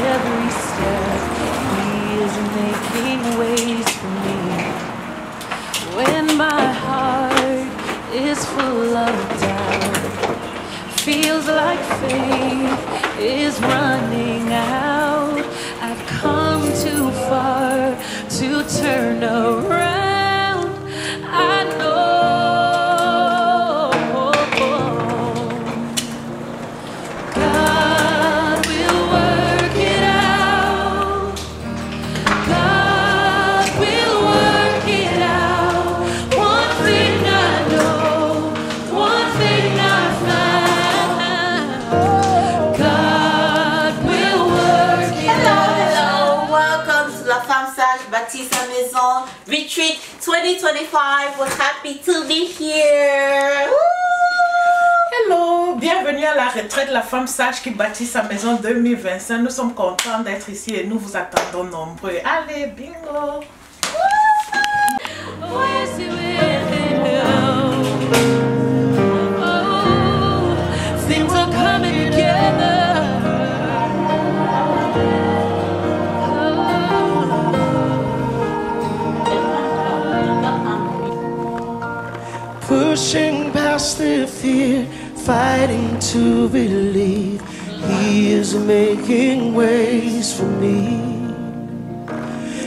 every step. He is making ways for me. When my heart is full of doubt, feels like faith is running out. I've come too far to turn around. I know God will work it out. God will work it out. One thing I know, one thing I found. God will work it out. Hello, welcome to La Femme Sage Bâtit sa Maison Retreat 2025. We're happy to be here. Hello, bienvenue à la retraite de la femme sage qui bâtit sa maison 2025. Nous sommes contents d'être ici et nous vous attendons nombreux. Allez, bingo! Yes, it will. Oh, things are coming together. Pushing past the fear, fighting to believe He is making ways for me.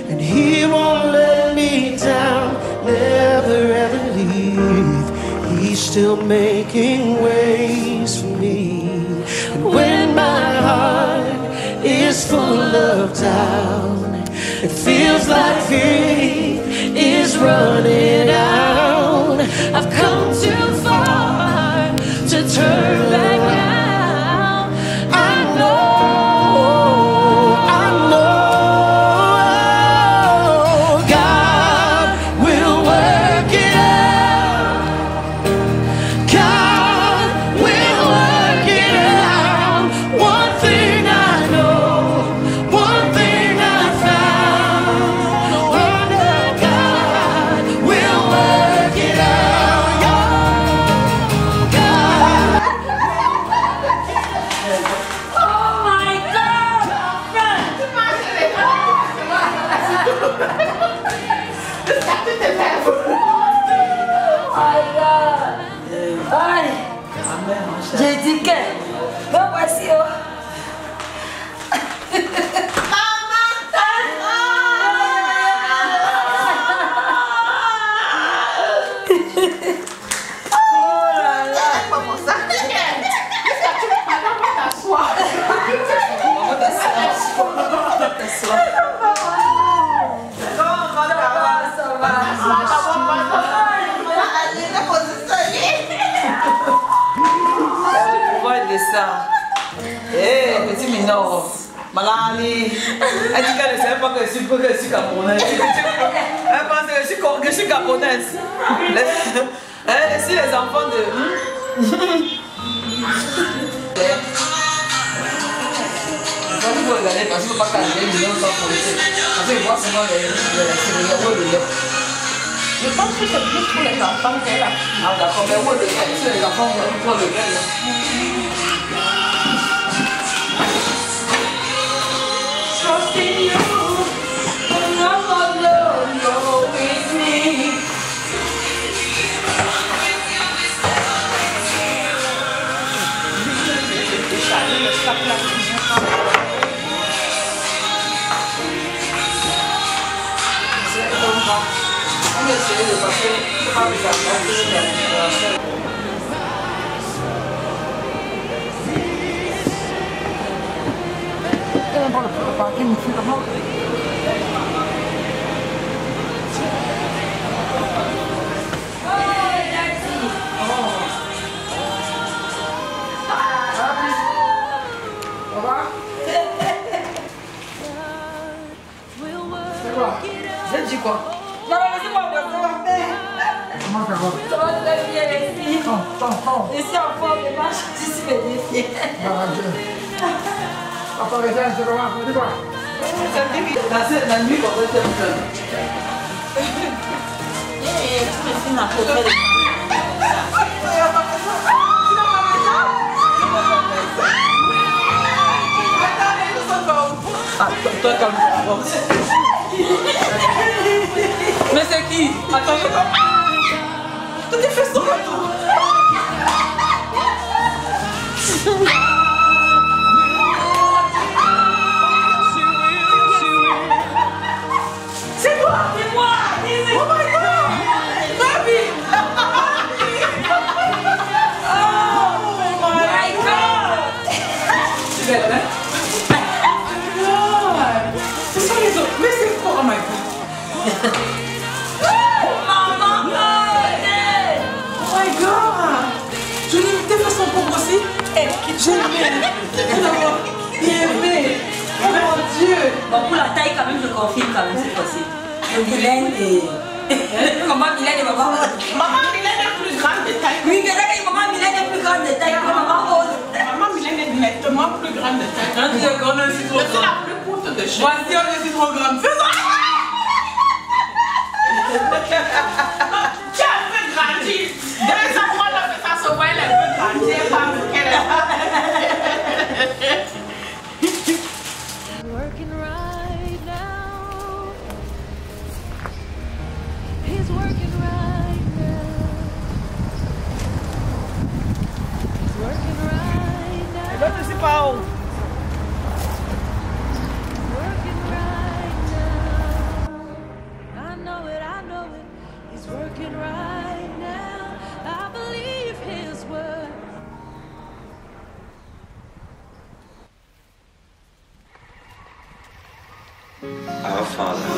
And He won't let me down, never ever leave. He's still making ways for me. And when my heart is full of doubt, it feels like faith is running out. I've come too far to turn back now. I know God will work it out. God will work it out. One thing I know, one thing I found. God will work it out. J'ai dit que, bon voici oh. Petit minot, Malali, elle dit qu'elle ne savait pas que je suis camerounaise. Elle pense que je suis camerounaise. Si les enfants de... Vous regardez parce qu'il ne faut pas caler les millions sans policer. Parce qu'ils voient seulement les lait. Je pense que c'est plus pour les enfants qu'elle a. Ah d'accord, mais où le lait? Si les enfants ont le lait. Trust in you, but not alone, you're with me. On va essayer de passer par les affaires. J'ai dit quoi? Non, laissez-moi voir, ça va faire. Comment ça va? Ça va très bien ici. Ici en forme de marche, ici mes défis. Papa, regarde, c'est comment? Dis quoi? La nuit, on va faire un peu. toi, calme-toi. Mais c'est qui? Attends, je vois. Tu t'es fait son retour. C'est toi! C'est moi! Oh my god! Baby! Oh my god! Tu belle, hein? Ce sont les autres. Mais c'est quoi? Oh my god! Maman! Oh my god! Je n'ai tes façons pour aussi. J'ai aimé. J'ai aimé. Oh mon Dieu! Bon, pour la taille, quand même, je confirme quand même cette fois-ci. Mylène et. Maman Mylène et maman. Maman Mylène est plus grande de taille. Oui, mais là, maman Mylène est plus grande de taille que maman Rose. Maman Mylène est nettement plus grande de taille. Quand tu es grande, c'est trop Je suis grande. la plus courte de chez. Moi, si on est si trop grande, fais ça! Tu as un peu grandi. Deux enfants là, ça se voit, elle est un peu grandi. Elle parle qu'elle est. Working right now. He's working right now. He's working right now. Je ne sais pas où. Working right now. I know it, I know it. He's working right now. I believe his word. Our Father,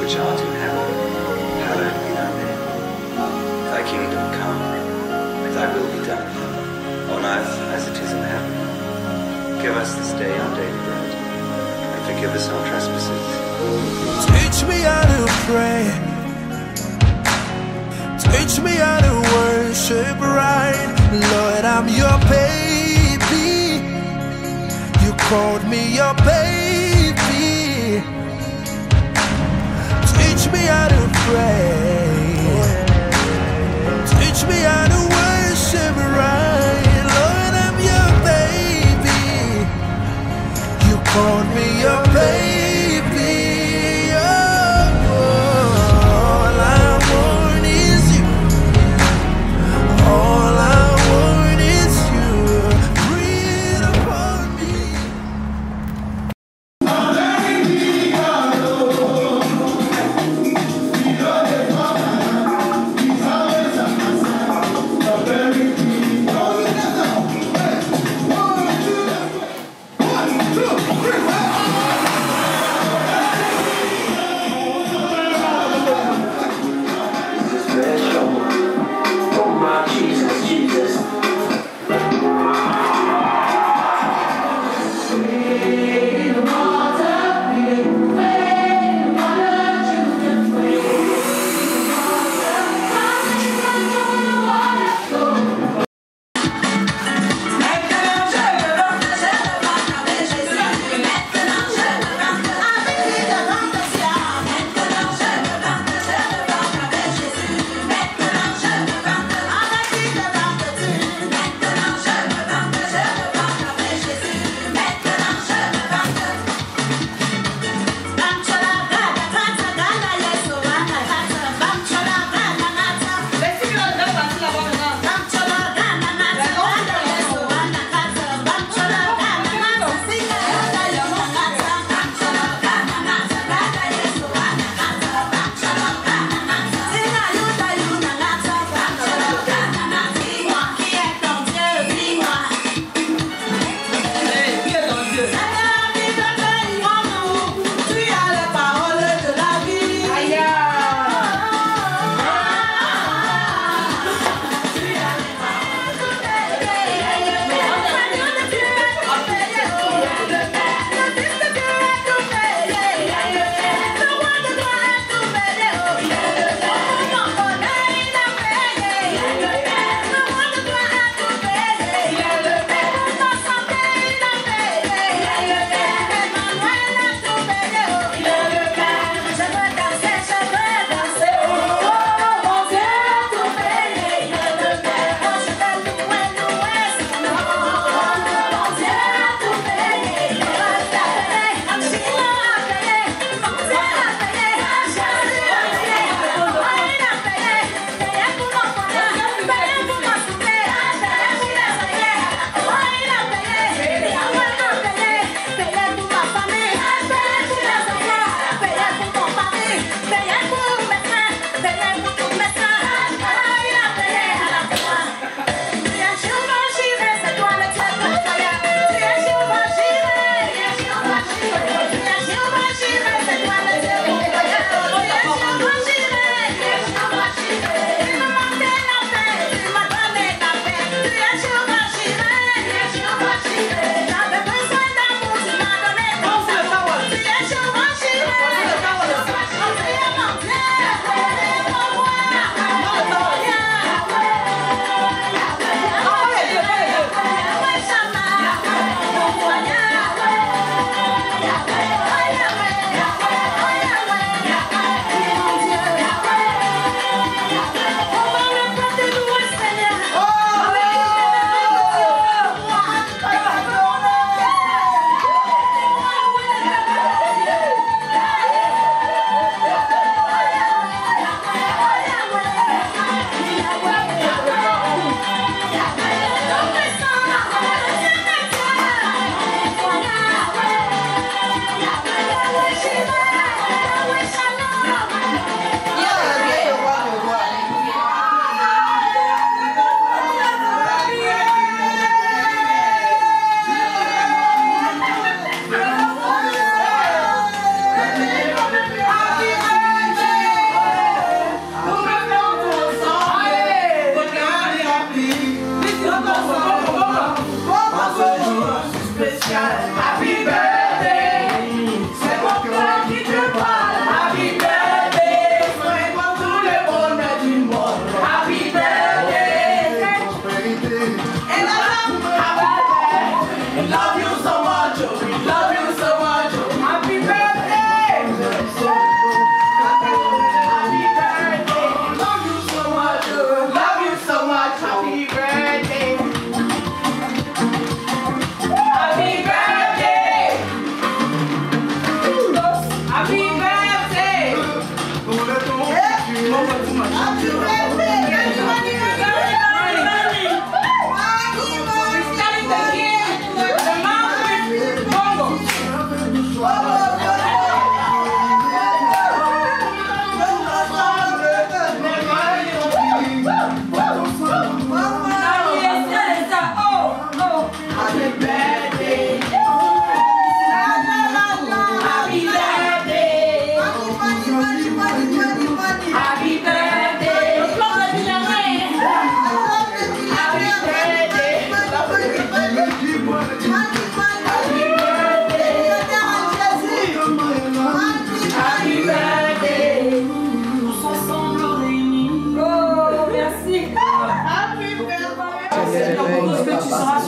which art in heaven, hallowed be thy name. Thy kingdom come, thy will be done, on earth as it is in heaven. Give us this day our daily bread, and forgive us our trespasses. Teach me how to pray. Teach me how to worship right. Lord, I'm your baby. You called me your baby. Teach me how to pray. Teach me how to worship right. Lord, I'm your baby. You called me your baby. Oh, all I want is you. All I want is you. Breathe upon me.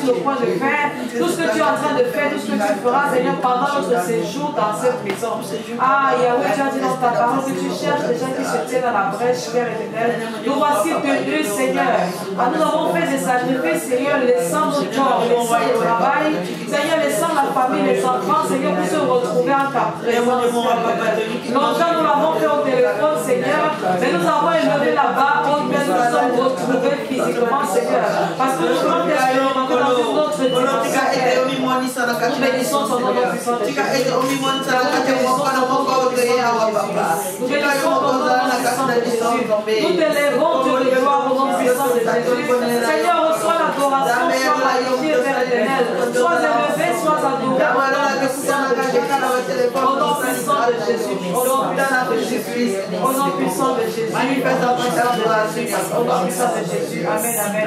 sur le point de faire, tout ce que tu es en train de faire, tout ce que tu feras, Seigneur, pendant notre séjour dans cette maison. Ah, Yahweh, tu as dit dans ta parole que tu cherches les gens qui se tiennent dans la brèche, Père éternel. Nous voici tenus, Seigneur. Ah, nous avons fait des sacrifices, Seigneur, laissant nos jobs, laissant le travail, Seigneur, laissant la famille, les enfants, Seigneur, pour se retrouver en ta présence. Longtemps, nous l'avons fait au téléphone, Seigneur, mais nous avons élevé là-bas, nous nous sommes retrouvés physiquement, Seigneur, parce que nous voulons expérimenter dans une autre dimension. Nous bénissons ton nom puissant de Jésus. Nous bénissons ton nom puissant de Jésus. Nous t'élèvons, Dieu de gloire, au nom puissant de Jésus. Seigneur, reçois l'adoration, sois magnifié, Père éternel. Sois élevé, sois adoré. Au nom puissant de Jésus. Au nom puissant de Jésus. Au nom puissant de Jésus. Au nom puissant de Jésus. Amen, amen.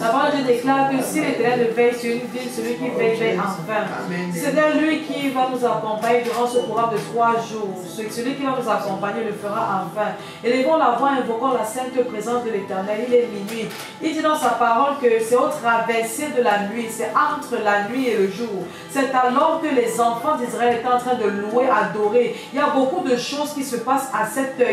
La parole de Dieu déclare que si l'Éternel veille sur une ville, celui qui veille, veille en vain. C'est lui qui va nous accompagner durant ce programme de 3 jours. Celui qui va nous accompagner le fera en vain. Élevons la voix, invoquons la sainte présence de l'Éternel. Il est minuit. Il dit dans sa parole que c'est au traversé de la nuit, c'est entre la nuit et le jour. C'est alors que les enfants d'Israël étaient en train de louer, adorer. Il y a beaucoup de choses qui se passent à cette heure.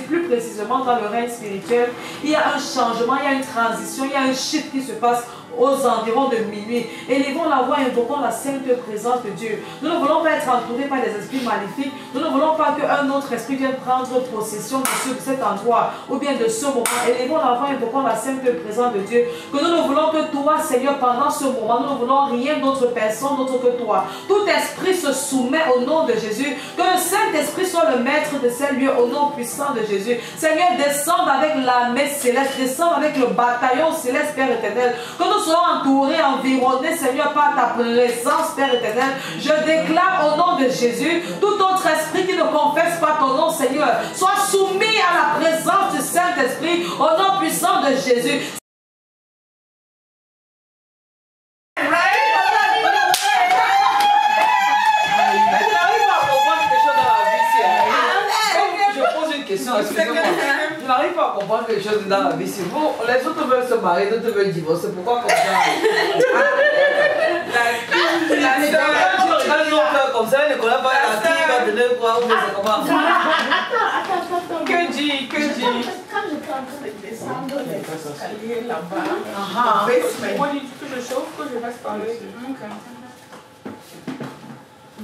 Plus précisément dans le règne spirituel, il y a un changement, il y a une transition, il y a un shift qui se passe aux environs de minuit. Élevons la voix, invoquons la sainte présence de Dieu. Nous ne voulons pas être entourés par des esprits maléfiques. Nous ne voulons pas qu'un autre esprit vienne prendre possession de cet endroit ou bien de ce moment. Élevons la voix, invoquons la sainte présence de Dieu. Que nous ne voulons que toi, Seigneur, pendant ce moment. Nous ne voulons rien d'autre personne d'autre que toi. Tout esprit se soumet au nom de Jésus. Que le Saint-Esprit soit le maître de ces lieux au nom puissant de Jésus. Seigneur, descende avec l'armée céleste, descende avec le bataillon céleste, Père éternel. Que nous soyons entourés, environnés, Seigneur, par ta présence, Père éternel. Je déclare au nom de Jésus, tout autre esprit qui ne confesse pas ton nom, Seigneur, soit soumis à la présence du Saint-Esprit au nom puissant de Jésus. Je n'arrive pas à comprendre quelque chose dans la vie. Si vous, les autres veulent se marier, d'autres veulent divorcer. Pourquoi comme ça? Un jour comme ça, il ne connaît pas la fille, il va donner quoi ou c'est comment? Attends. Que dis? Quand j'étais en train de descendre les escaliers là-bas, On dit tout le chose que je vais parler.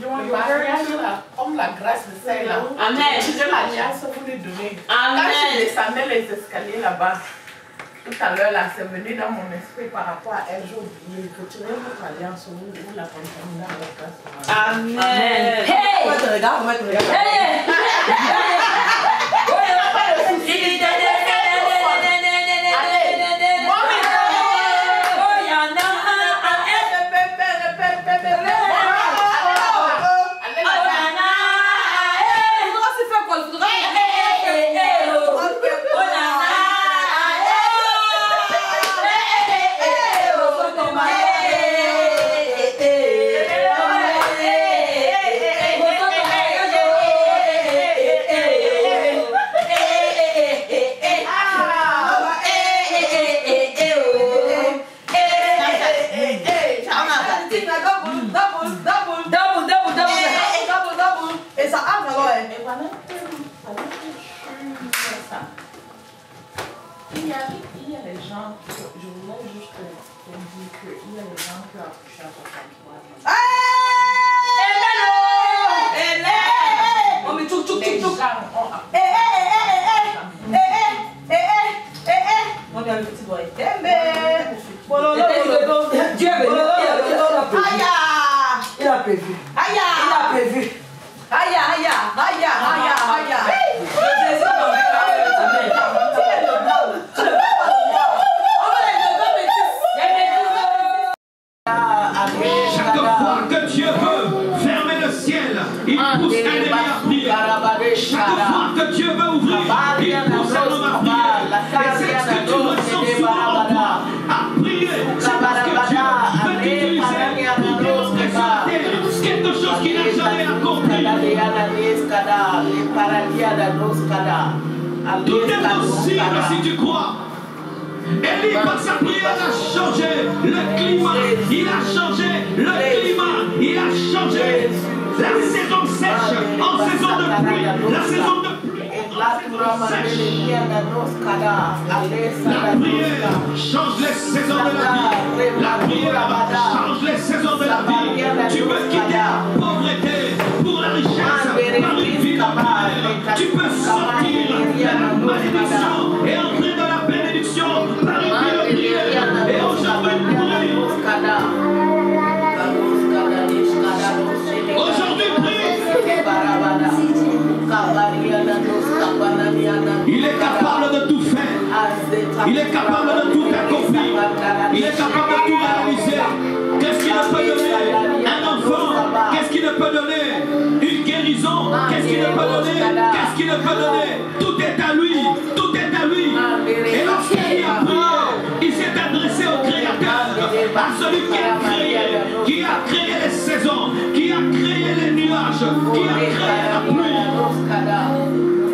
le mariage là, comme la grâce de celle là. Amen. J'ai l'alliance pour lui donner. Amen. Quand je descendais les escaliers là-bas, tout à l'heure là, c'est venu dans mon esprit par rapport à un jour. Retirez votre alliance, vous la contaminez dans la grâce. Amen. Hey! Moi, te regarde, moi, te regarde. Hey! Il y a les gens, je voulais juste te dire qu'il y a les gens qui ont accouché à 63 ans. On met tout. Les gens ont On est un petit boy. Dieu est venu. Il a prévu. Chaque fois que Dieu veut fermer le ciel, il pousse un élément à prier. Chaque fois que Dieu veut ouvrir, il pousse un homme à prier. Et c'est ce que tu ressens souvent en toi, à prier. C'est parce que Dieu veut t'utiliser pour quelque chose qu'il n'a jamais accompli. Tout est possible si tu crois. Élie, par sa prière, a changé le climat. Il a changé le climat. Il a changé la saison sèche en saison de pluie. La saison de pluie en saison sèche. La prière change les saisons de la vie. La prière change les saisons de la vie. Tu peux quitter la pauvreté pour la richesse par une vie de prière. Tu peux sortir de la malédiction et entrer dans la bénédiction par une vie de prière. Et aujourd'hui, prie. Aujourd'hui, prie. Il est capable de tout faire. Il est capable de tout accomplir. Il est capable de tout réaliser. Qu'est-ce qu'il ne peut donner? Un enfant. Qu'est-ce qu'il ne peut donner? Une guérison. Qu'est-ce qu'il ne peut donner? Qu'est-ce qu'il ne peut donner? Tout est à lui. Tout est à lui. Et lorsqu'il a prié, il s'est adressé au Créateur, à celui qui a créé les saisons, qui a créé les nuages, qui a créé la pluie.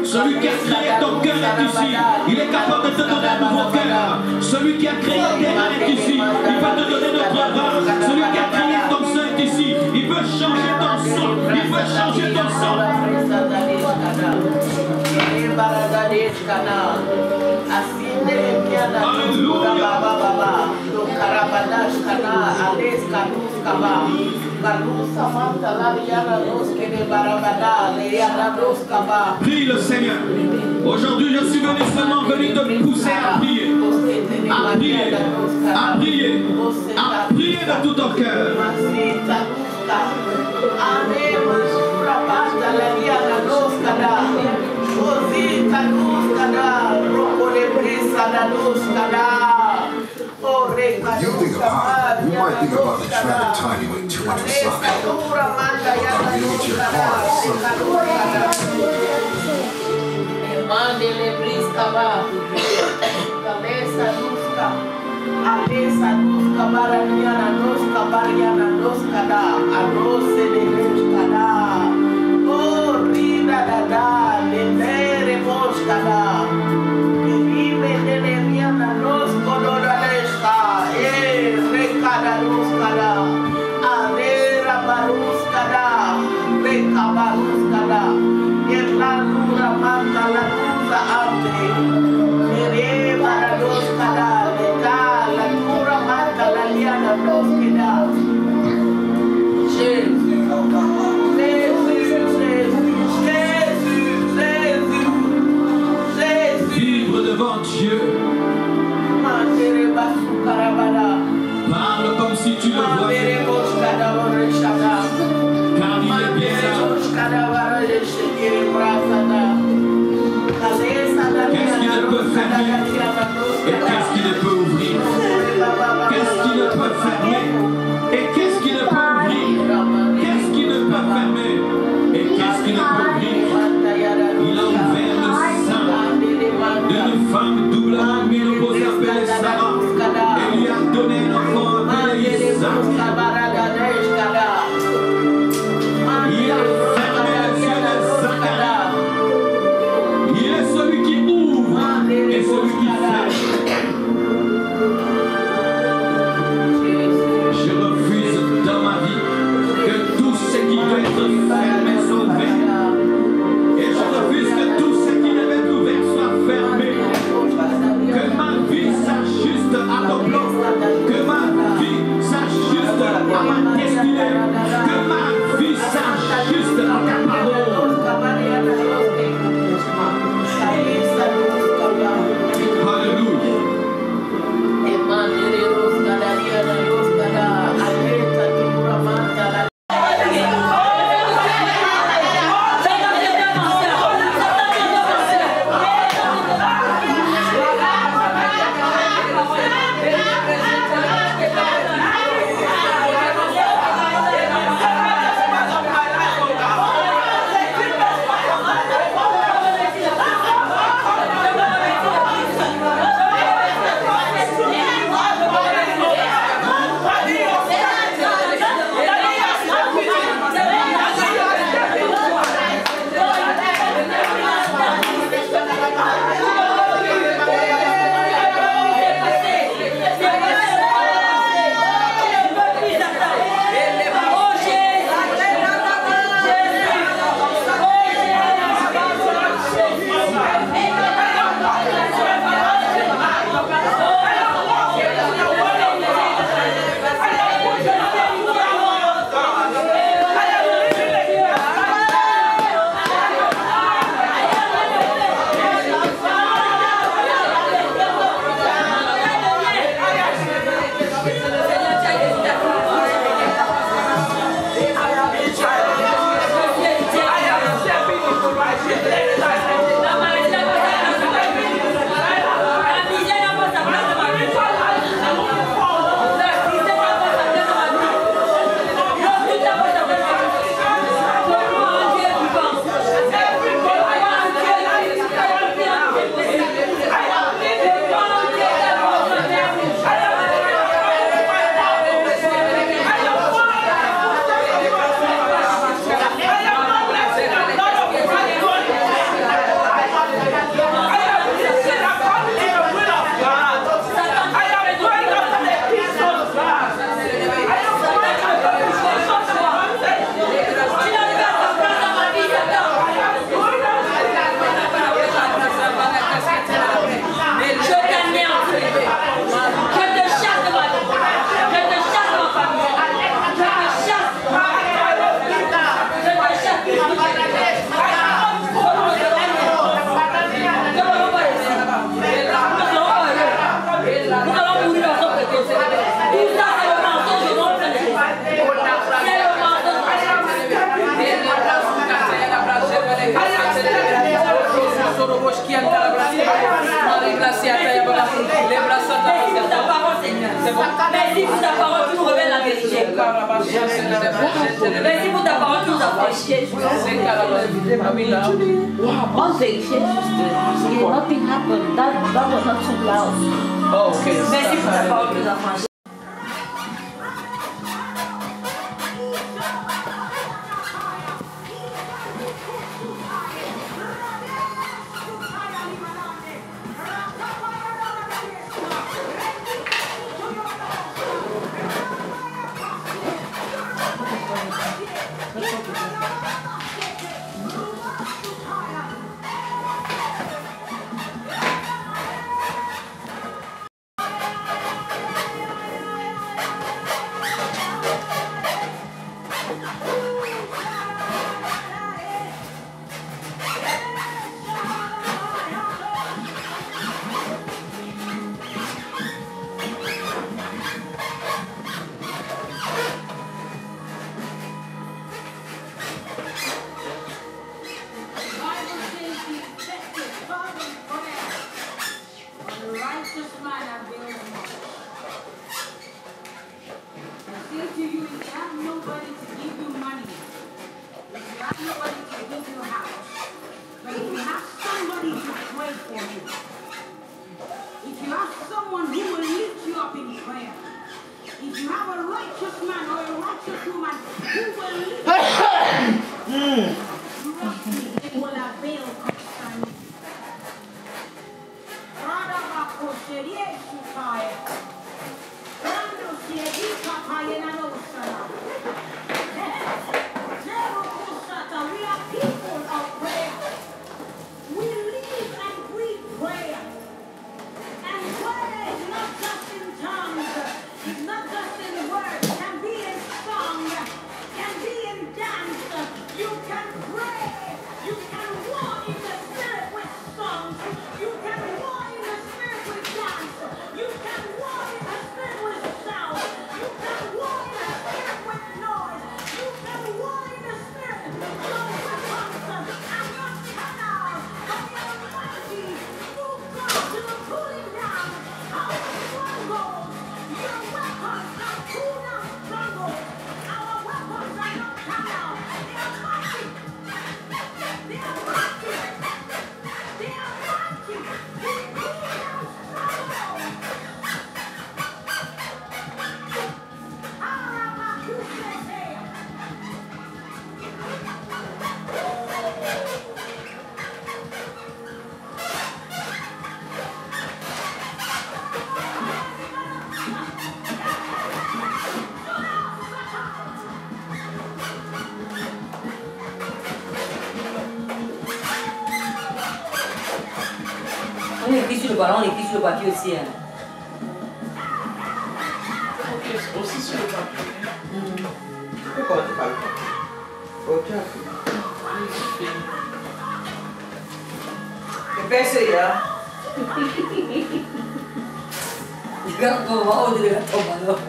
Celui qui a créé ton cœur est ici. Il est capable de te donner un nouveau cœur. Celui qui a créé tes reins est ici. Il peut te donner notre rein. Celui qui a créé ton sang est ici. Il peut changer ton sang. Il peut changer ton sang. Prie le Seigneur. Aujourd'hui, je suis venu seulement te pousser à prier. À prier. À prier. À prier de tout ton cœur. You think of how you might think about the tragic time you went too much with something. But you get your heart Vivre devant Dieu. Parle comme si tu le voyais. Car il est bien là. Qu'est-ce qu'il ne peut fermer et qu'est-ce qu'il ne peut ouvrir? Qu'est-ce qu'il ne peut fermer et qu'est-ce qu'il ne peut ouvrir? Qu'est-ce qu'il ne peut fermer et qu'est-ce qu'il ne peut ouvrir? Il a ouvert le sein d'une femme doublement ménopausée appelée Sarah et lui a donné un enfant appelé Isaac. Il a fermé les yeux de Zacharie. Il est celui qui ouvre et celui qui ferme. Je refuse dans ma vie que tout ce qui doit être fermé soit ouvert. Et je refuse que tout ce qui devait être ouvert soit fermé. Que ma vie s'ajuste à ton plan. Que ma vie s'ajuste à Merci pour ta parole qui nous a franchis. On vérifiait juste. Nothing happened. That was not too loud. Oh, okay. Merci pour ta parole qui nous a franchis. On écrit sur le ballon, on écrit sur le papier aussi. Hein. Ok, aussi sur le papier. Pourquoi tu parles pas? Ok. Je vais essayer. Regarde comment on dirait la tombe alors.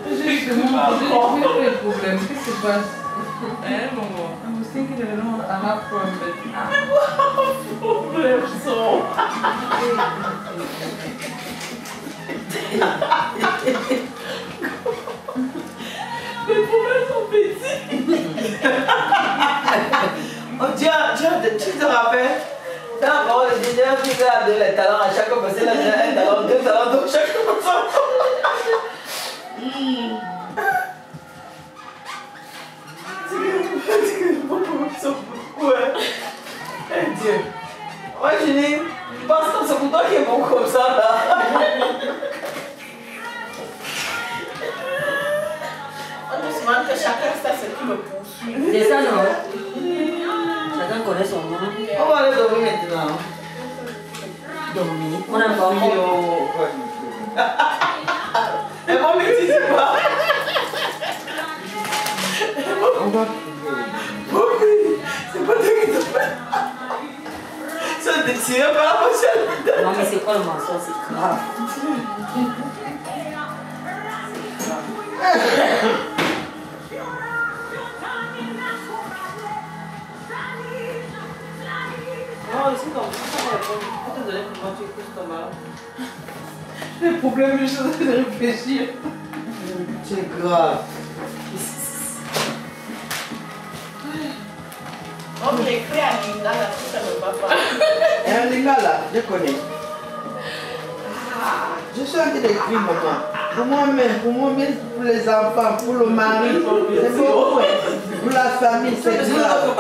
J'ai eu des problèmes. Qu'est-ce qui se passe? I was thinking that I don't have a problem, but Problème son. Les problèmes sont petits. Oh, tu te rappelles? Dans la parole de Dieu, tu regardes les talents à chaque personne, un talent, deux talents, donc chaque personne. Ouais. Eh Dieu. Ouais, Julie, je pense que c'est pour toi qui est bon comme ça là. On nous demande que chacun sait ce qui le poursuit. C'est ça, non? Chacun connaît son nom. On va aller dormir maintenant. Dormir. On a pas envie. Et moi, me dis pas. C'est pas toi qui te fais. Ça te tire par la pochette. Non, mais c'est pas le mensonge, c'est grave. Non, ici, comme ça, je peux te donner pour moi, tu écoutes ton mal. Le problème, je suis en train de réfléchir. C'est grave. On m'écrit à Linda, là, ça ne va pas. Et un Lingala, je connais. Je suis en train d'écrire, maman. Pour moi-même, pour les enfants, pour le mari, c'est beaucoup. Pour la famille, c'est grave.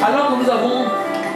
Alors que nous avons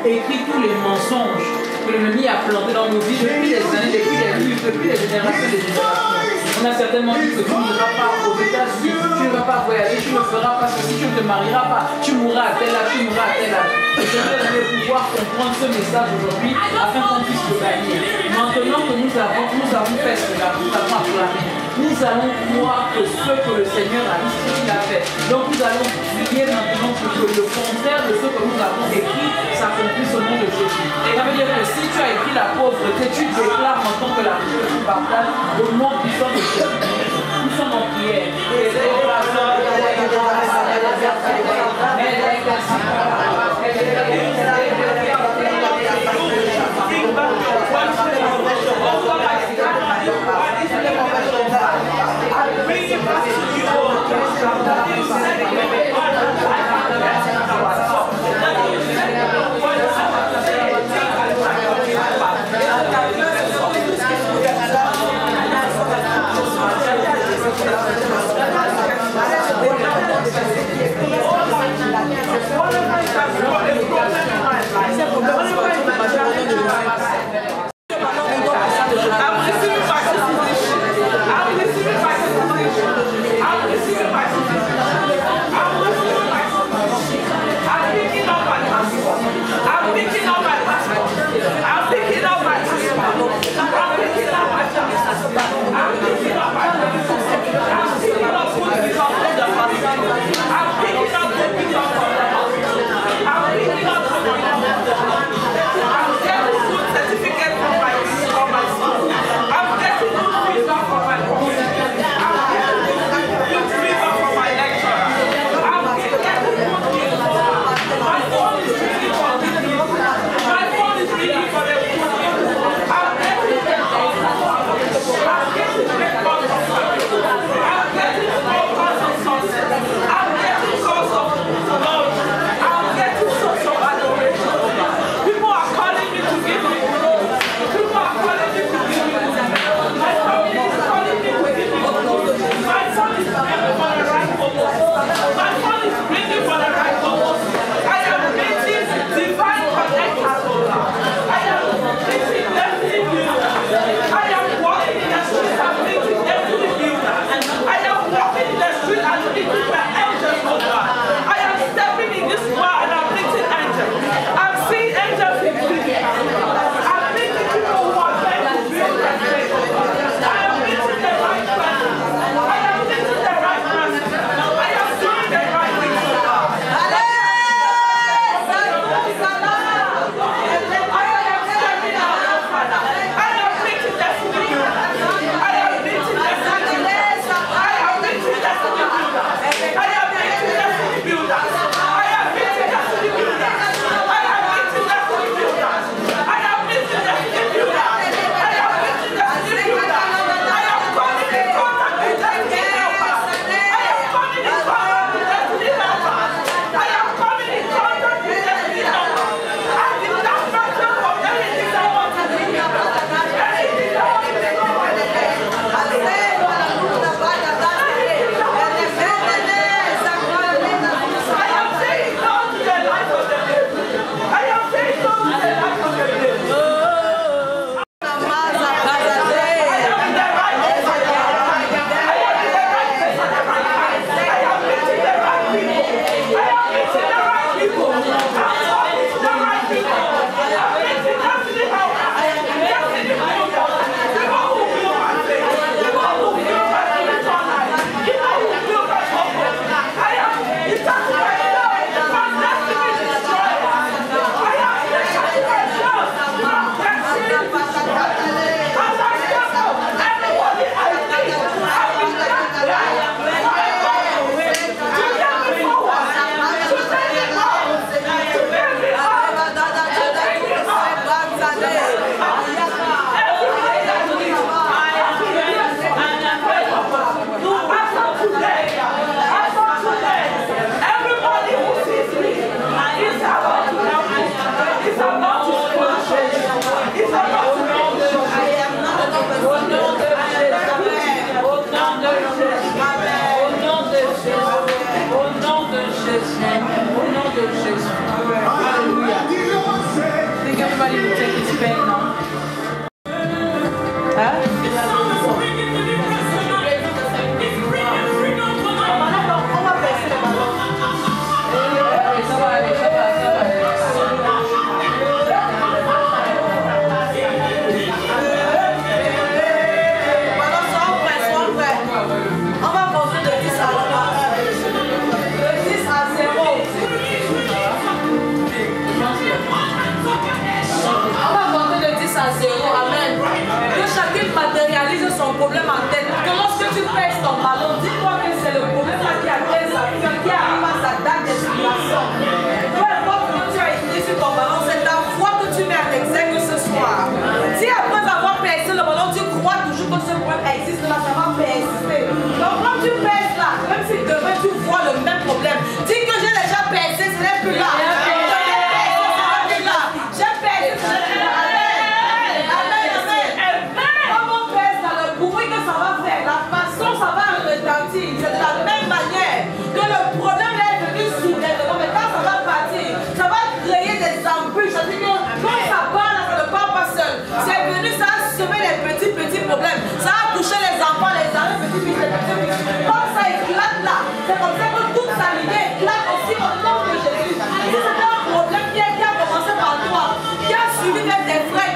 écrit tous les mensonges que l'ennemi a plantés dans nos vies depuis des années, depuis des livres, depuis des générations et des générations. On a certainement dit que tu ne vas pas aux États-Unis, tu ne vas pas voyager, tu ne feras pas ceci, tu ne te marieras pas, tu mourras à tel âge, tu mourras à tel âge. Et je vais pouvoir comprendre ce message aujourd'hui afin qu'on puisse le gagner. Maintenant que nous avons fait cela, nous avons acclamé, nous allons croire que ce que le Seigneur a dit, c'est ce qu'il a fait. Donc nous allons prier maintenant pour que le contraire de ce que nous avons écrit s'accomplisse au nom de Jésus. Ça veut dire que si tu as écrit la pauvreté, tu déclares maintenant que la richesse tu partages au nom puissant de Jésus. Nous sommes en prière.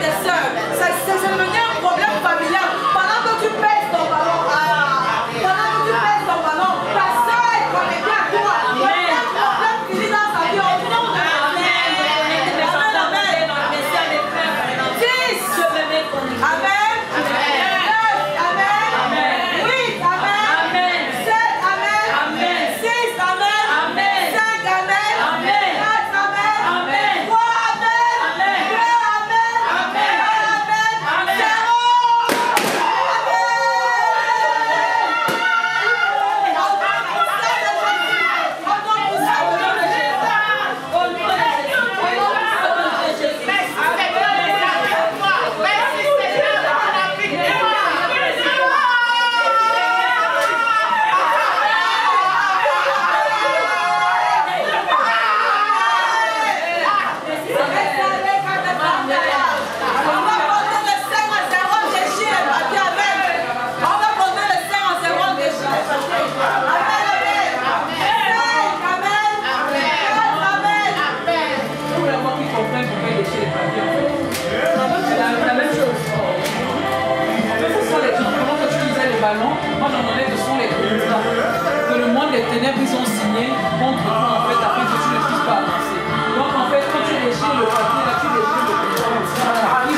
tes soeurs. C'est devenu un problème familial. Pendant que tu pèses ton ballon, pendant que tu pèses ton ballon, ta soeur est connectée à toi. Il y a un problème qui vit dans sa vie au nom de Amen. Amen. Moi j'entendais que ce sont les contrats que le monde des ténèbres ils ont signé contre toi en fait afin que tu ne puisses pas avancer. Donc en fait quand tu déchires le papier là tu déchires le contrat. Il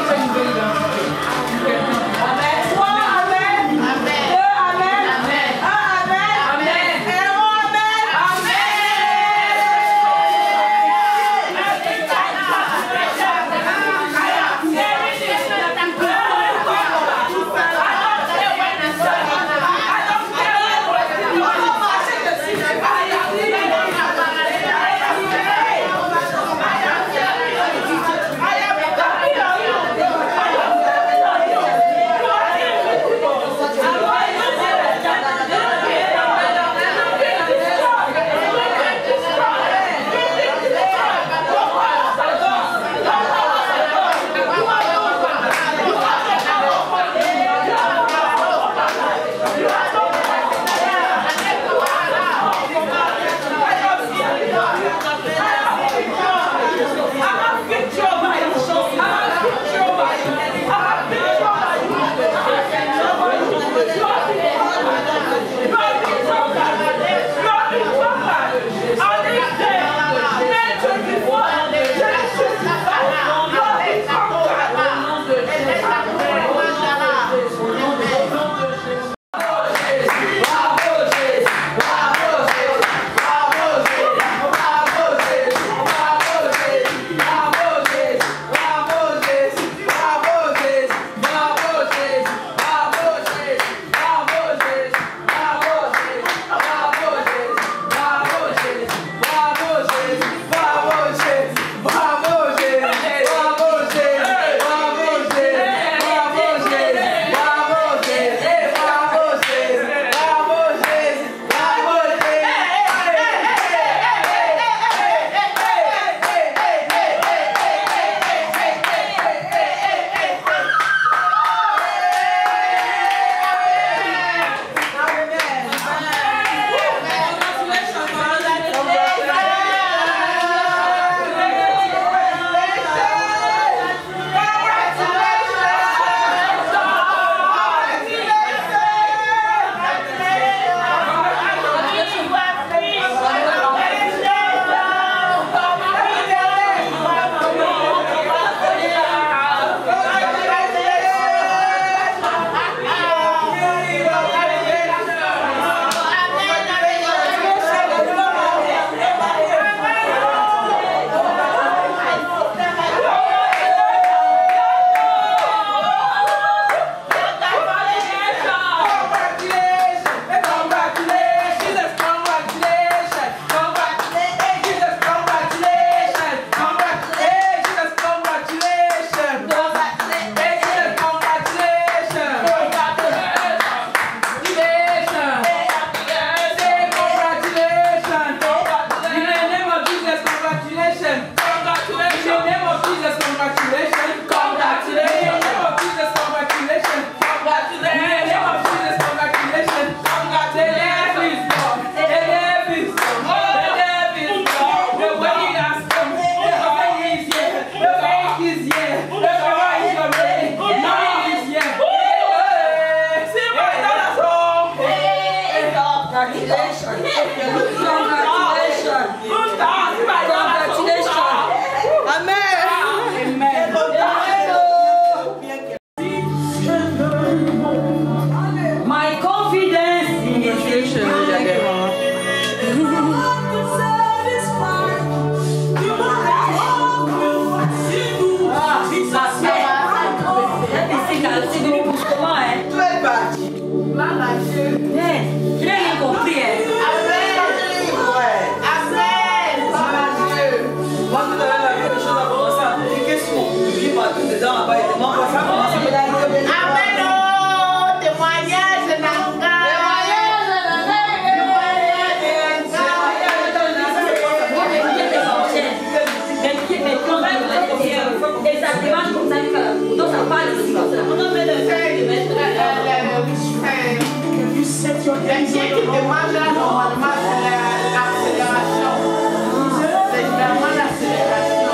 fait une nouvelle identité. Amen. 3 Amen. Amen. 2 Amen. Amen. 1 Amen. Amen. 0 Amen. Amen. Amen. c'est venu pour comment, hein? Tu es parti. Là, Dieu. Je n'ai rien compris, hein? Amen. Amen. Dieu. Moi, tout à l'heure, quelque chose a commencé à piquer sur mon pied partout dedans là-bas. Et moi, ça commence à me donner. Amen. Oh, témoignage, Nanga. Exactement comme ça, donc ça parle de ce on a fait le fait de mettre Le tien qui démarre là, normalement, c'est l'accélération. C'est vraiment l'accélération.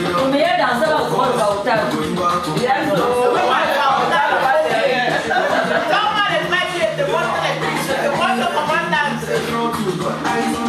Le meilleur danseur au rôle va au table. Hey!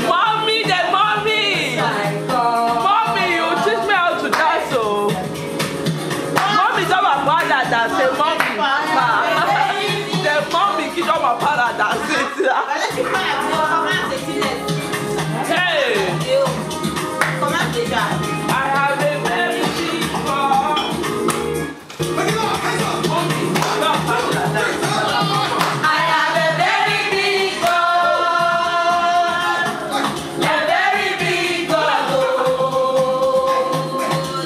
Mommy, the mommy! Mommy, you teach me how to dance, so. Mommy, don't my father dance, mommy. The mommy, keep on my father dance. Hey! I have a very big ball. I have a very big ball. A very big ball.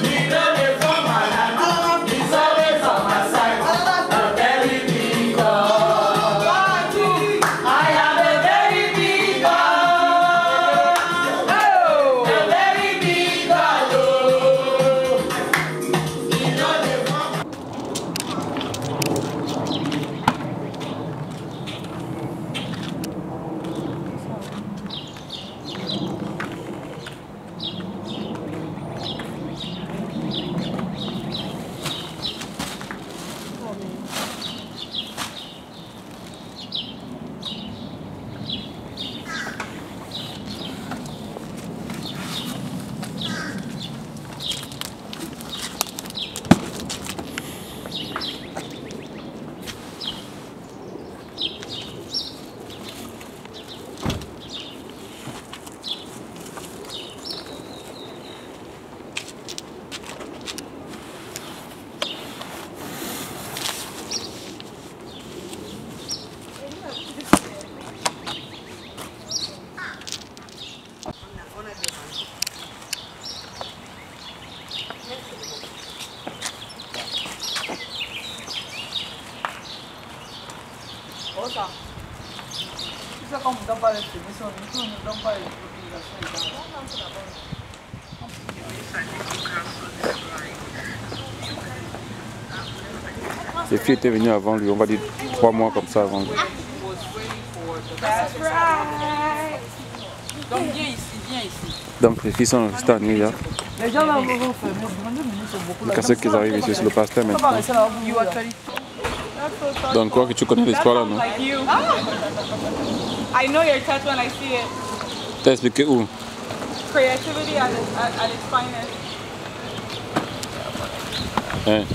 He don't live for my life. He's always on my side. A very big ball. I have a very big ball. Oh, a very big ball. He don't live for C'est comme on ne donne pas les permissions, on ne donne pas les autorisations. Les filles étaient venues avant lui, on va dire 3 mois comme ça avant lui. That's right. Donc viens ici, viens ici. Donc les filles sont restées à New York. Les gens là vont fermer, ils sont beaucoup là. Jusqu'à ce qu'ils arrivent ici sur le pasteur maintenant. Donc quoi que tu connais l'histoire là, non? Like you. I know your touch when I see it. T'as expliqué où? Creativity at its finest. Hein?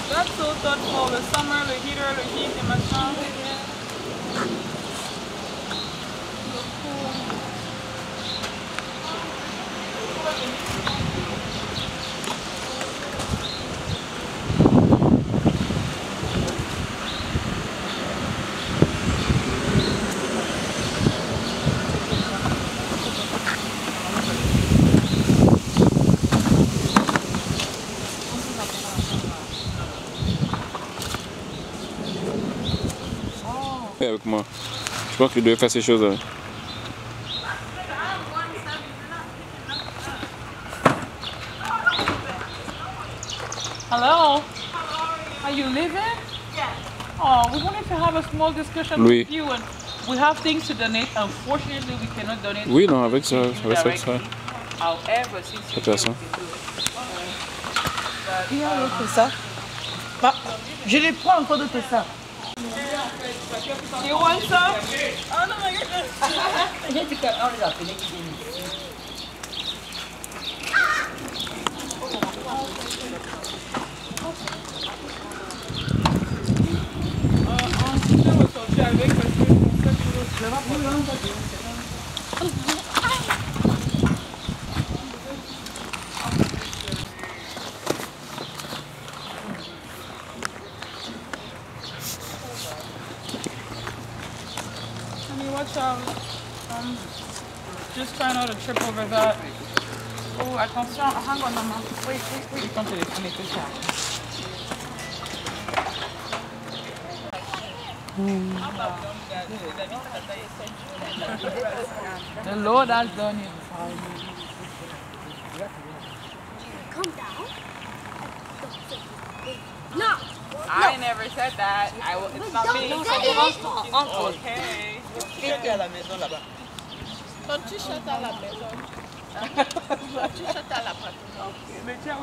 That's so thoughtful. The summer, the heater, the heat, the machin. Fais avec moi. Je pense qu'il doit faire ces choses là. Hello? Are you leaving? Yeah. Oh, we wanted to have a small discussion Oui. with you, and we have things to donate. Unfortunately, we cannot donate. Oui, non, avec ça, avec ça. However, since Ça fait ça. Ça. Bah, je les prends encore de ça. You want some? Oh non, mais j'ai dit qu'on les a appelés. Honey, watch out. Just try not to trip over that. Oh, attention. Hang on, maman. Wait. Ils t'ont téléphoné que ça. The Lord has done it. Come down. No. I never said that. It's not me. Okay. À la maison là-bas. Quand tu chantes à la maison, tu chantes à la maison. Mais tiens,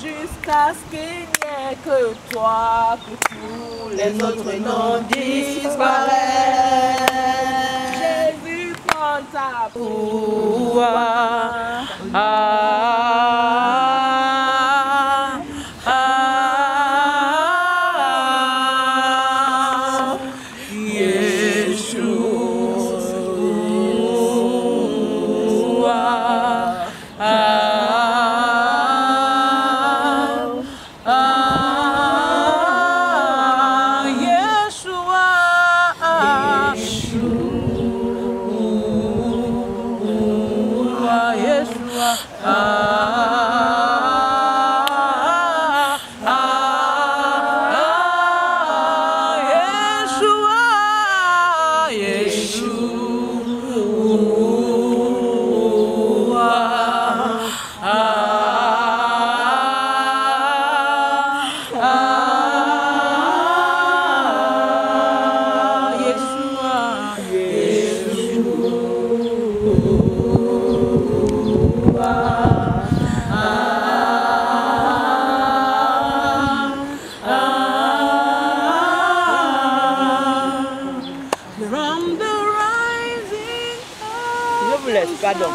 jusqu'à ce qu'il n'y ait que toi, que tous les autres noms disparaissent. Jésus, prends ta pouvoir. Pardon.